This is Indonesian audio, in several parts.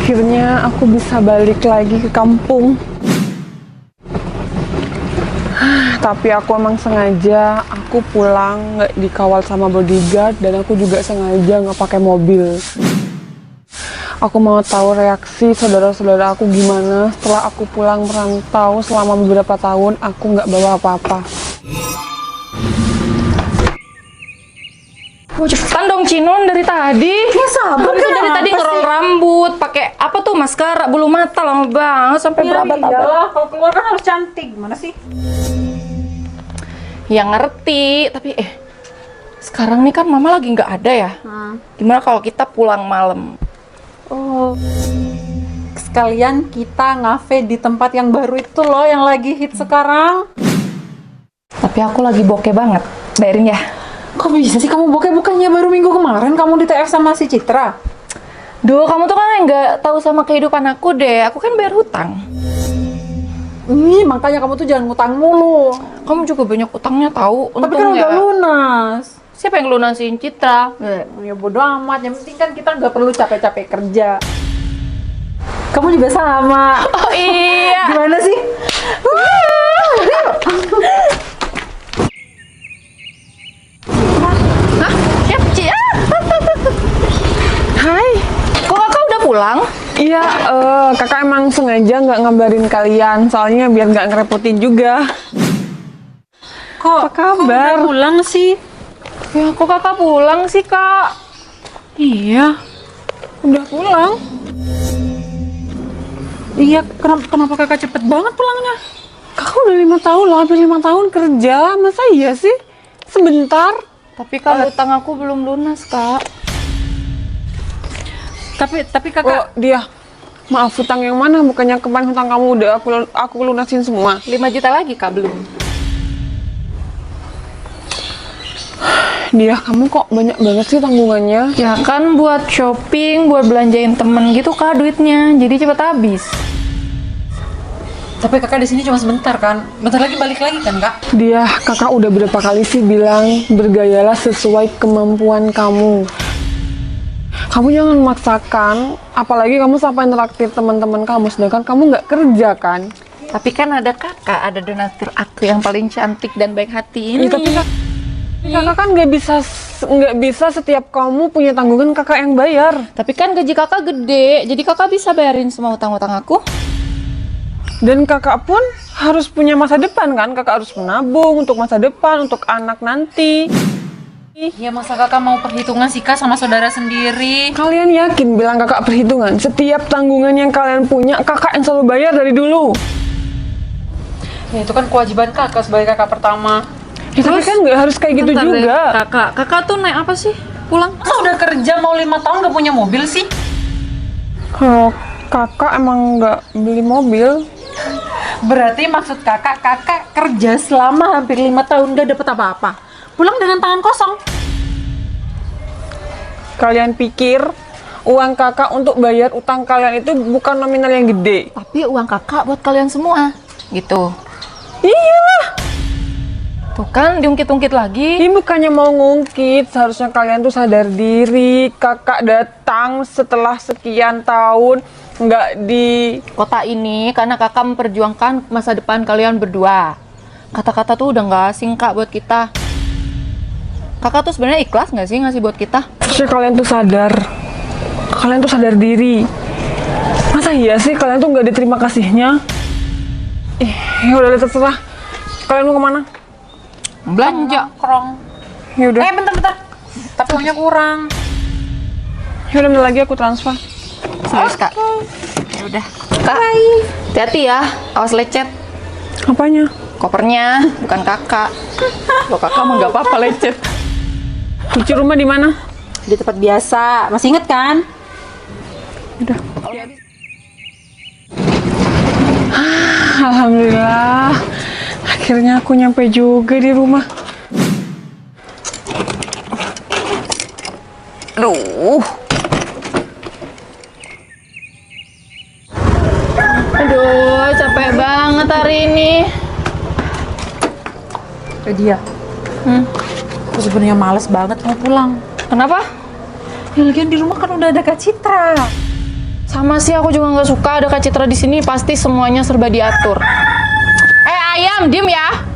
Akhirnya aku bisa balik lagi ke kampung. Tapi aku emang sengaja aku pulang nggak dikawal sama bodyguard, dan aku juga sengaja nggak pakai mobil. Aku mau tahu reaksi saudara-saudara aku gimana setelah aku pulang merantau selama beberapa tahun aku nggak bawa apa-apa. Oh, cepetan dong Cinon, dari tadi. Ya sabar Kamu tuh dari tadi ngerol rambut, pakai apa tuh, maskara, bulu mata lama banget sampai berabad-abad. Iyalah, kalau keluar kan harus cantik. Gimana sih? Ya ngerti, tapi sekarang nih kan mama lagi nggak ada ya. Gimana kalau kita pulang malam? Oh, sekalian kita ngafe di tempat yang baru itu loh, yang lagi hit sekarang. Tapi aku lagi bokeh banget, bayarin ya. Kok bisa sih kamu bokeh? Bukannya baru minggu kemarin kamu di TF sama si Citra? Duh, kamu tuh kan yang nggak tahu sama kehidupan aku deh. Aku kan bayar hutang. Makanya kamu tuh jangan ngutang mulu. Kamu juga banyak utangnya tahu. Tapi kan udah lunas. Siapa yang lunasin? Citra. Ya bodo amat. Yang penting kan kita nggak perlu capek-capek kerja. Kamu juga sama. Oh iya. Gimana sih? Hah? Siap, Ci? Hai. Kok kakak udah pulang? Iya, kakak emang sengaja nggak ngabarin kalian, soalnya biar nggak ngerepotin juga. Kok Apa kabar? udah pulang sih? Ya, kok kakak pulang sih, Kak? Iya. Udah pulang? Iya, kenapa kakak cepet banget pulangnya? Kakak udah 5 tahun loh, hampir 5 tahun kerja. Masa iya sih? Sebentar. Tapi kan utang aku belum lunas, Kak. Tapi Oh, kakak dia. Maaf, hutang yang mana? Bukannya kemarin hutang kamu udah aku lunasin semua. 5 juta lagi, Kak, belum. Dia, kamu kok banyak banget sih tanggungannya? Ya kan buat shopping, buat belanjain temen gitu, Kak, duitnya. Jadi cepet habis. Tapi kakak di sini cuma sebentar kan? Bentar lagi balik lagi kan, Kak? Dia, kakak udah berapa kali sih bilang bergayalah sesuai kemampuan kamu. Kamu jangan memaksakan, apalagi kamu sampai neraktir teman-teman kamu, sedangkan kamu nggak kerja kan? Tapi kan ada kakak, ada donatur aku yang paling cantik dan baik hati ini. Iya, tapi kakak kan nggak bisa setiap kamu punya tanggungan kakak yang bayar. Tapi kan gaji kakak gede, jadi kakak bisa bayarin semua utang-utang aku. Dan kakak pun harus punya masa depan kan? Kakak harus menabung untuk masa depan, untuk anak nanti. Iya, masa kakak mau perhitungan sih, Kak, sama saudara sendiri? Kalian yakin bilang kakak perhitungan? Setiap tanggungan yang kalian punya, kakak yang selalu bayar dari dulu. Ya, itu kan kewajiban kakak sebagai kakak pertama. Ya, tapi kan nggak harus kayak gitu Bentar deh, juga. kakak tuh naik apa sih? Pulang? Masa udah kerja mau 5 tahun gak punya mobil sih? Kalau kakak emang nggak beli mobil, Berarti maksud kakak kerja selama hampir 5 tahun gak dapet apa-apa. Pulang dengan tangan kosong. kalian pikir uang kakak untuk bayar utang kalian itu bukan nominal yang gede? Tapi uang kakak buat kalian semua. Gitu. Iya. Tuh kan, diungkit-ungkit lagi. Ini bukannya mau ngungkit, seharusnya kalian tuh sadar diri. Kakak datang setelah sekian tahun nggak di Kota ini karena kakak memperjuangkan masa depan kalian berdua. Kata-kata tuh udah nggak asing, Kak, buat kita. Kakak tuh sebenarnya ikhlas nggak sih ngasih buat kita? Harusnya kalian tuh sadar. Kalian tuh sadar diri. Masa iya sih kalian tuh nggak diterima kasihnya? Ya udah terserah. Kalian mau kemana? Belanja. Krong. Ya udah. Bentar. Tapi uangnya kurang. Ya udah, bentar lagi aku transfer. Serius, Kak. Ya udah. Kak, hati-hati ya. Awas lecet. Apanya? Kopernya, bukan kakak. Kalau kakak mah nggak apa-apa lecet. Kunci rumah di mana? Di tempat biasa. Masih inget kan? Udah. Alhamdulillah. Akhirnya aku nyampe juga di rumah. Aduh. Aduh, capek banget hari ini. Dia. Aku sebenarnya males banget mau pulang. Kenapa? Ya lagian di rumah kan udah ada Kak Citra. Sama sih, aku juga nggak suka ada Kak Citra di sini. Pasti semuanya serba diatur. Ayam, diem ya.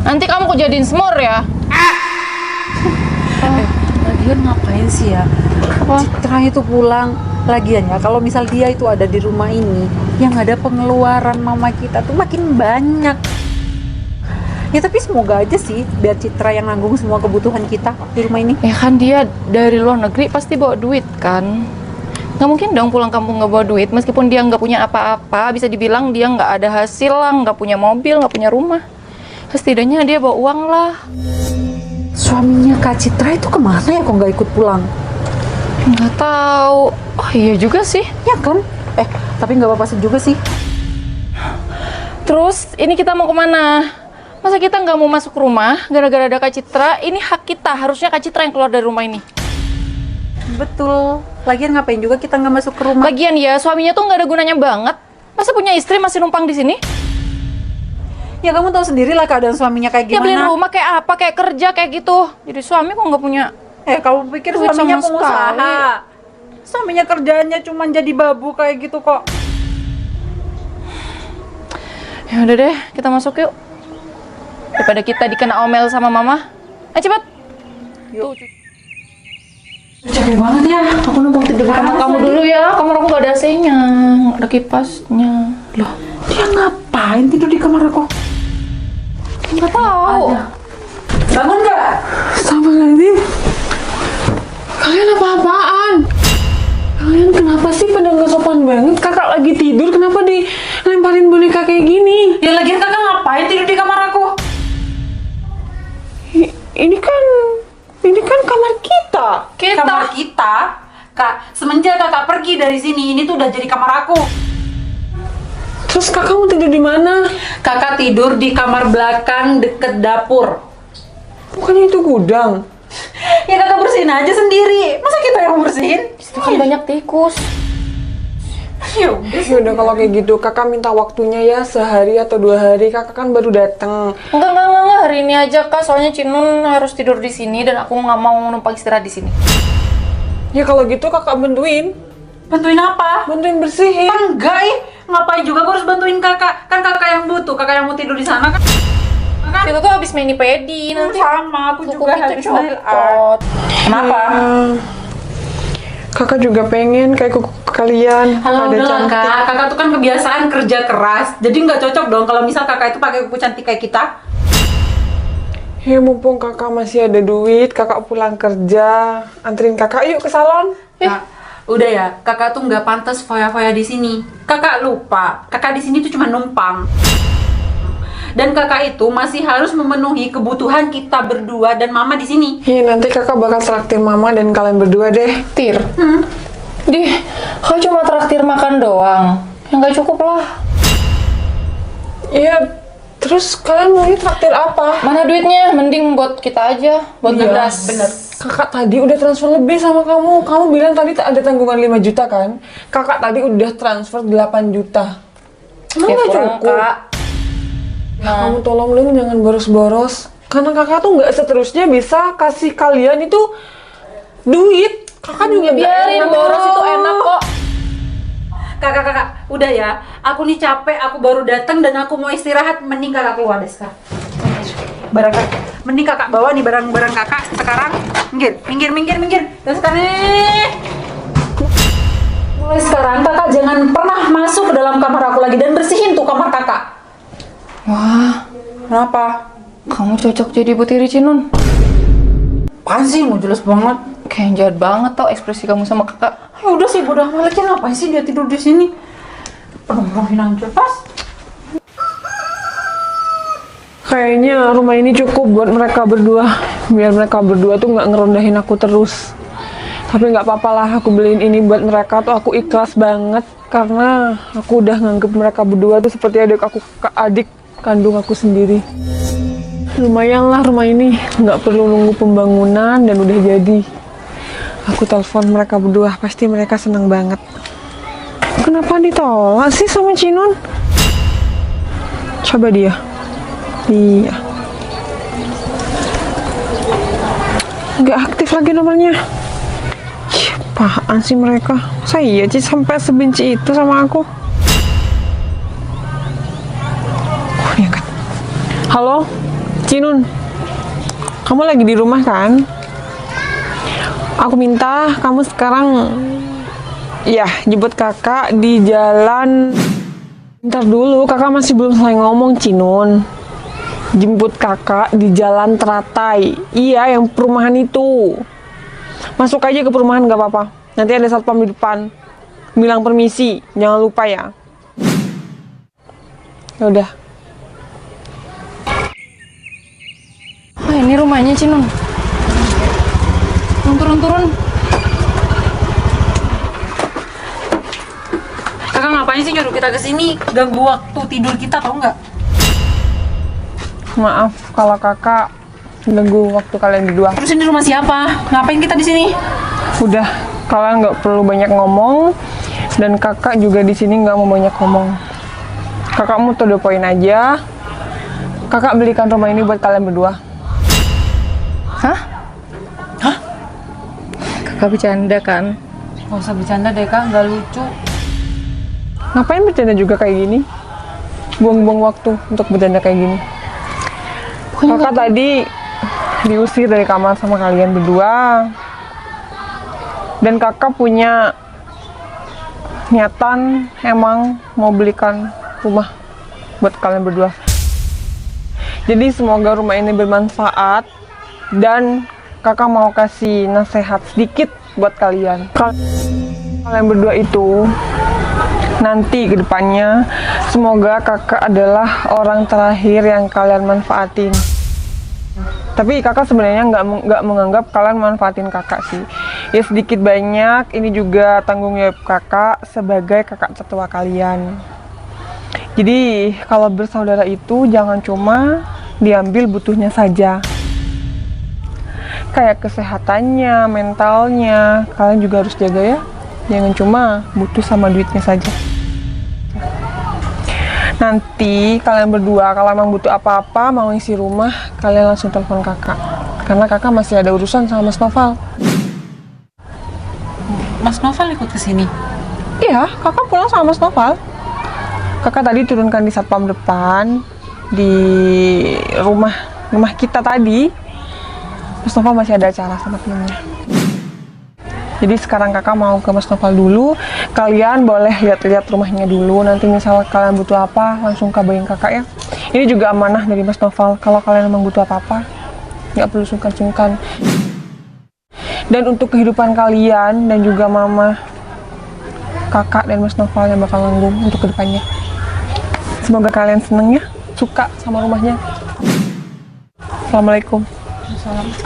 Nanti kamu aku jadiin semur ya. Lagian ngapain sih ya? Citra itu pulang. Lagian ya, kalau misal dia itu ada di rumah ini, yang ada pengeluaran mama kita tuh makin banyak. Ya tapi semoga aja sih, biar Citra yang nanggung semua kebutuhan kita di rumah ini. Ya kan dia dari luar negeri pasti bawa duit kan. Nggak mungkin dong pulang kampung nggak bawa duit. Meskipun dia nggak punya apa-apa, bisa dibilang dia nggak ada hasil lah, nggak punya mobil, nggak punya rumah. Setidaknya dia bawa uang lah. Suaminya Kak Citra itu kemana ya kok nggak ikut pulang? Nggak tahu. Oh iya juga sih. Ya kan? Tapi nggak apa-apa juga sih. Terus ini kita mau kemana? Masa kita nggak mau masuk rumah gara-gara ada Kak Citra? Ini hak kita, harusnya Kak Citra yang keluar dari rumah ini. Betul. Lagian ngapain juga kita nggak masuk ke rumah? Lagian ya, suaminya tuh nggak ada gunanya banget. Masa punya istri masih numpang di sini? Ya kamu tahu sendiri lah keadaan suaminya kayak Ya gimana. beliin rumah kayak apa, kayak kerja kayak gitu. Jadi suami kok nggak punya. Kamu pikir Duit suaminya sama pengusaha? sekali. Suaminya kerjaannya cuma jadi babu kayak gitu kok. Ya udah deh, kita masuk yuk. Daripada kita dikena omel sama mama. Cepet. Yuk. Tuh, Capek banget ya. aku numpang tidur di kamar kamu dulu ya. Kamar aku gak ada AC-nya, gak ada kipasnya. Loh, dia ngapain tidur di kamar aku? Nggak tahu. Bangun nggak? Astagfirullahaladzim. Kalian apa-apaan? Kalian kenapa sih pada nggak sopan banget? Kakak lagi tidur, kenapa dilemparin boneka kayak gini? Ya lagian kakak ngapain tidur di kamar aku? Ini kan kamar kita. Kamar kita? Kak, semenjak kakak pergi dari sini, ini tuh udah jadi kamar aku. Terus kakak mau tidur di mana? Kakak tidur di kamar belakang deket dapur. Bukannya itu gudang? Ya kakak bersihin aja sendiri. Masa kita yang bersihin? Itu kan banyak tikus. Yaudah kalau kayak gitu kakak minta waktunya ya, sehari atau 2 hari. Kakak kan baru datang. Enggak, hari ini aja Kak, soalnya Cinun harus tidur di sini dan aku nggak mau numpang istirahat di sini. Ya kalau gitu kakak bantuin. Bantuin apa? Bantuin bersihin. Enggak, ngapain juga aku harus bantuin kakak? Kan kakak yang butuh, kakak yang mau tidur di sana kan? Kita tuh habis mani pedi nanti. Sama, aku kuku juga kita habis nail art. copot. Kenapa? Kakak juga pengen kayak kuku kalian. Halo, pada udah lah, cantik. Kak. Kakak tuh kan kebiasaan kerja keras. Jadi nggak cocok dong kalau misal kakak itu pakai kuku cantik kayak kita. Ya mumpung kakak masih ada duit, kakak pulang kerja, anterin kakak yuk ke salon. Kak, udah ya, kakak tuh nggak pantas foya-foya di sini. Kakak lupa, kakak di sini tuh cuma numpang. Dan kakak itu masih harus memenuhi kebutuhan kita berdua dan mama di sini. Iya nanti kakak bakal traktir mama dan kalian berdua deh. Tir. Kau cuma traktir makan doang. Ya nggak cukup lah. Iya, terus kalian mau traktir apa? Mana duitnya? Mending buat kita aja, buat Iya, beras. bener. Kakak tadi udah transfer lebih sama kamu. Kamu bilang tadi ada tanggungan 5 juta kan? Kakak tadi udah transfer 8 juta. Emang Ya nggak kurang, cukup? Kak. Kamu tolong dong jangan boros-boros. Karena kakak tuh nggak seterusnya bisa kasih kalian itu duit. Kakak juga nggak Biarin enak boros loh. itu enak kok. Kakak, udah ya. Aku nih capek, aku baru datang dan aku mau istirahat. Mending kakak keluar deh sekarang. Barang kakak. Mending kakak bawa nih barang-barang kakak sekarang. Minggir. Dan sekarang nih. Mulai sekarang kakak jangan pernah masuk ke dalam kamar aku lagi dan bersihin tuh kamar kakak. Wah, Kenapa? kamu cocok jadi ibu tiri Cinun. Apaan sih? Mau jelas banget. Kayak yang jahat banget tau ekspresi kamu sama kakak. Ya udah sih, bodoh amat lagi. Ngapain sih dia tidur di sini? Penuh-penuhin aja pas. Kayaknya rumah ini cukup buat mereka berdua. Biar mereka berdua tuh nggak ngerendahin aku terus. Tapi nggak apa-apa lah, aku beliin ini buat mereka tuh aku ikhlas banget. Karena aku udah nganggep mereka berdua tuh seperti adik kandung aku sendiri. Lumayan lah rumah ini, nggak perlu nunggu pembangunan dan udah jadi. Aku telepon mereka berdua, pasti mereka senang banget. Kenapa ditolak sih sama Cinun? Coba dia. Iya. Nggak aktif lagi nomornya. Apaan sih mereka? Masa iya Ci sampai sebenci itu sama aku? Iya kan? Halo, Cinun. Kamu lagi di rumah kan? Aku minta kamu sekarang ya jemput kakak di jalan. Bentar dulu, kakak masih belum selesai ngomong, Cinun. Jemput kakak di jalan Teratai. Iya, yang perumahan itu. Masuk aja ke perumahan gak apa-apa. Nanti ada satpam di depan. Bilang permisi, jangan lupa ya. Ya udah. Ah, ini rumahnya Cinun. Turun. Kakak ngapain sih nyuruh kita kesini? Ganggu waktu tidur kita, tau nggak? Maaf kalau kakak ganggu waktu kalian berdua. Terus ini rumah siapa? Ngapain kita di sini? Udah, kalian nggak perlu banyak ngomong, dan kakak juga di sini nggak mau banyak ngomong. Kakak mau to the point aja. Kakak belikan rumah ini buat kalian berdua. Hah? Kakak bercanda kan? Gak usah bercanda deh kak, nggak lucu. Ngapain bercanda juga kayak gini? Buang-buang waktu untuk bercanda kayak gini. Kakak tadi diusir dari kamar sama kalian berdua. Dan kakak punya niatan emang mau belikan rumah buat kalian berdua. Jadi semoga rumah ini bermanfaat, dan kakak mau kasih nasihat sedikit buat kalian. Kalian berdua itu nanti ke depannya semoga kakak adalah orang terakhir yang kalian manfaatin. Tapi kakak sebenarnya nggak menganggap kalian manfaatin kakak sih. Ya sedikit banyak ini juga tanggung jawab kakak sebagai kakak tertua kalian. Jadi kalau bersaudara itu jangan cuma diambil butuhnya saja. Kayak kesehatannya, mentalnya, kalian juga harus jaga ya. Jangan cuma butuh sama duitnya saja. Nanti kalian berdua kalau emang butuh apa-apa mau isi rumah, kalian langsung telepon kakak. Karena kakak masih ada urusan sama Mas Noval. Mas Noval ikut ke sini. Iya, kakak pulang sama Mas Noval. Kakak tadi turunkan di satpam depan di rumah kita tadi. Mas Noval masih ada acara sama temennya. Jadi sekarang kakak mau ke Mas Noval dulu. Kalian boleh lihat-lihat rumahnya dulu. Nanti misal kalian butuh apa, langsung kabarin kakak ya. Ini juga amanah dari Mas Noval. Kalau kalian memang butuh apa-apa, nggak perlu sungkan-sungkan. Dan untuk kehidupan kalian dan juga mama, kakak dan Mas Noval yang bakal nanggung untuk kedepannya. Semoga kalian seneng ya, suka sama rumahnya. Assalamualaikum.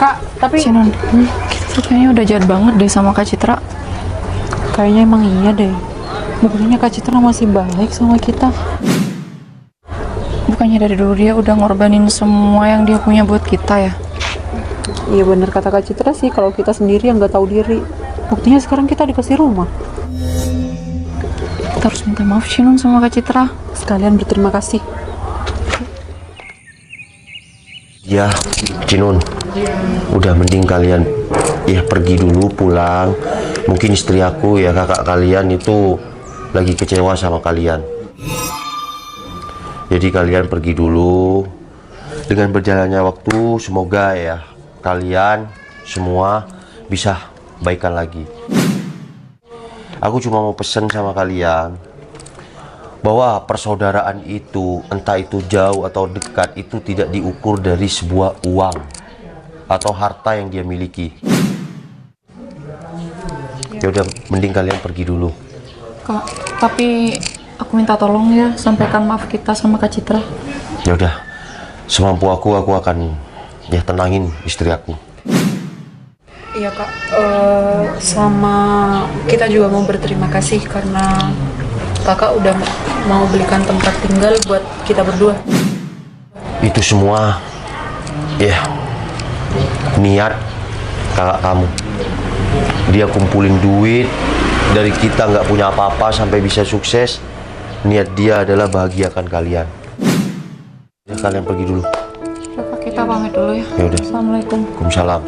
Kak, tapi Cinun, kita kayaknya udah jahat banget deh sama Kak Citra. kayaknya emang iya deh. Bukannya Kak Citra masih baik sama kita. Bukannya dari dulu dia udah ngorbanin semua yang dia punya buat kita ya? Iya bener kata Kak Citra sih, kalau kita sendiri yang nggak tahu diri. Buktinya sekarang kita dikasih rumah. Kita harus minta maaf Cinun sama Kak Citra. Sekalian berterima kasih. Ya, Cinun, udah mending kalian ya pergi dulu pulang. Mungkin istri aku ya kakak kalian itu lagi kecewa sama kalian. Jadi kalian pergi dulu. Dengan berjalannya waktu, semoga ya kalian semua bisa baikan lagi. Aku cuma mau pesan sama kalian bahwa persaudaraan itu, entah itu jauh atau dekat, itu tidak diukur dari sebuah uang atau harta yang dia miliki. Ya udah, mending kalian pergi dulu. Kak, tapi aku minta tolong ya, sampaikan maaf kita sama Kak Citra. Ya udah, semampu aku akan ya tenangin istri aku. Iya kak, sama kita juga mau berterima kasih karena kakak udah mau belikan tempat tinggal buat kita berdua. Itu semua ya niat kakak kamu. Dia kumpulin duit dari kita nggak punya apa-apa sampai bisa sukses. Niat dia adalah bahagiakan kalian. Ya, kalian pergi dulu. Kita pamit dulu ya. Ya udah. Assalamualaikum. Waalaikumsalam.